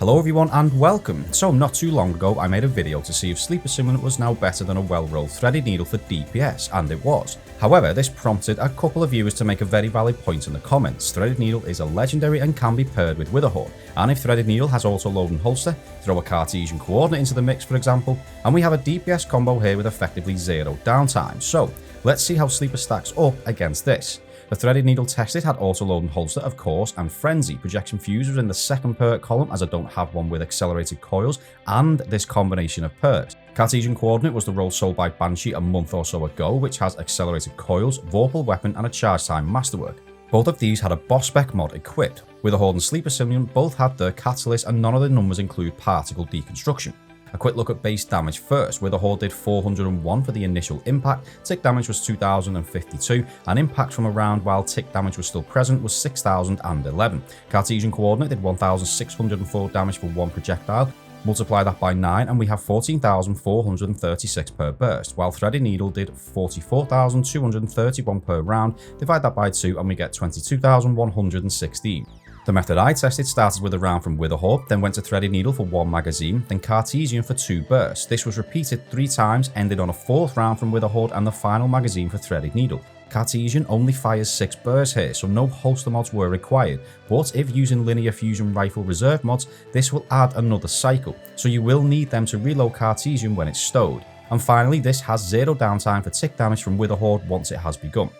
Hello everyone and welcome. So not too long ago I made a video to see if Sleeper Simulant was now better than a well-rolled threaded needle for DPS, and it was. However, this prompted a couple of viewers to make a very valid point in the comments. Threaded needle is a legendary and can be paired with Witherhoard, and if threaded needle has auto load and holster, throw a Cartesian coordinate into the mix for example, and we have a DPS combo here with effectively zero downtime. So let's see how Sleeper stacks up against this. The threaded needle tested had auto load and holster of course, and frenzy. Projection fuse was in the second perk column as I don't have one with accelerated coils and this combination of perks. Cartesian coordinate was the roll sold by Banshee a month or so ago, which has accelerated coils, vorpal weapon and a charge time masterwork. Both of these had a boss spec mod equipped. Witherhoard and Sleeper Simulant both had their catalyst, and none of the numbers include particle deconstruction. A quick look at base damage first. Witherhoard did 401 for the initial impact, tick damage was 2052, and impact from around while tick damage was still present was 6011. Cartesian coordinate did 1604 damage for one projectile, multiply that by 9 and we have 14,436 per burst, while threaded needle did 44,231 per round, divide that by 2 and we get 22,116. The method I tested started with a round from Witherhoard, then went to threaded needle for 1 magazine, then Cartesian for 2 bursts. This was repeated 3 times, ended on a 4th round from Witherhoard and the final magazine for threaded needle. Cartesian only fires 6 bursts here, so no holster mods were required, but if using linear fusion rifle reserve mods, this will add another cycle, so you will need them to reload Cartesian when it's stowed. And finally, this has 0 downtime for tick damage from Witherhoard once it has begun.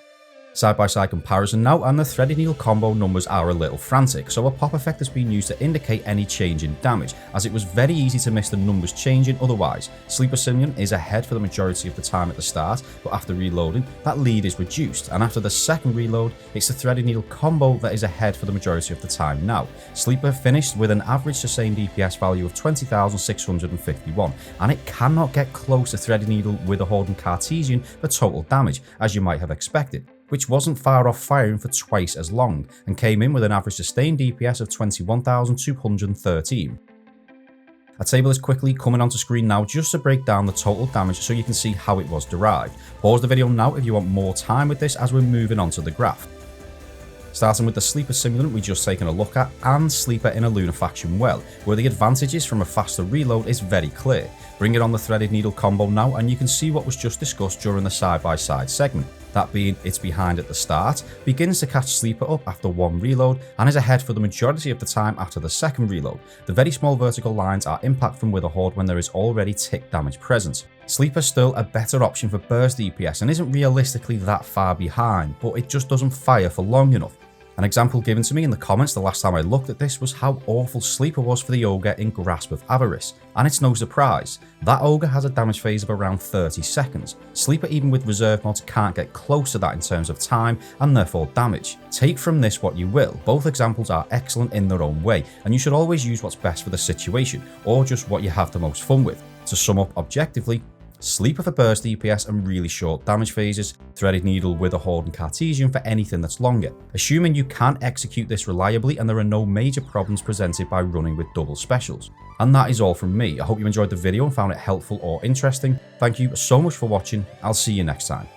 Side-by-side comparison now, and the threaded needle combo numbers are a little frantic, so a pop effect has been used to indicate any change in damage, as it was very easy to miss the numbers changing otherwise. Sleeper Simulant is ahead for the majority of the time at the start, but after reloading, that lead is reduced, and after the second reload, it's the threaded needle combo that is ahead for the majority of the time now. Sleeper finished with an average sustained DPS value of 20,651, and it cannot get close to threaded needle, Witherhoard and Cartesian for total damage, as you might have expected, which wasn't far off firing for twice as long, and came in with an average sustained DPS of 21,213. A table is quickly coming onto screen now just to break down the total damage so you can see how it was derived. Pause the video now if you want more time with this as we're moving on to the graph. Starting with the Sleeper Simulant we just taken a look at, and Sleeper in a Lunafaction well, where the advantages from a faster reload is very clear. Bring it on the threaded needle combo now and you can see what was just discussed during the side-by-side segment. That being it's behind at the start, begins to catch Sleeper up after one reload, and is ahead for the majority of the time after the second reload. The very small vertical lines are impact from Witherhoard when there is already tick damage present. Sleeper's still a better option for burst DPS and isn't realistically that far behind, but it just doesn't fire for long enough. An example given to me in the comments the last time I looked at this was how awful Sleeper was for the Ogre in Grasp of Avarice, and it's no surprise. That Ogre has a damage phase of around 30 seconds. Sleeper even with reserve mods can't get close to that in terms of time and therefore damage. Take from this what you will, both examples are excellent in their own way, and you should always use what's best for the situation, or just what you have the most fun with. To sum up objectively, Sleeper for burst DPS and really short damage phases, threaded needle, Witherhoard and Cartesian for anything that's longer, assuming you can execute this reliably and there are no major problems presented by running with double specials. And that is all from me. I hope you enjoyed the video and found it helpful or interesting. Thank you so much for watching. I'll see you next time.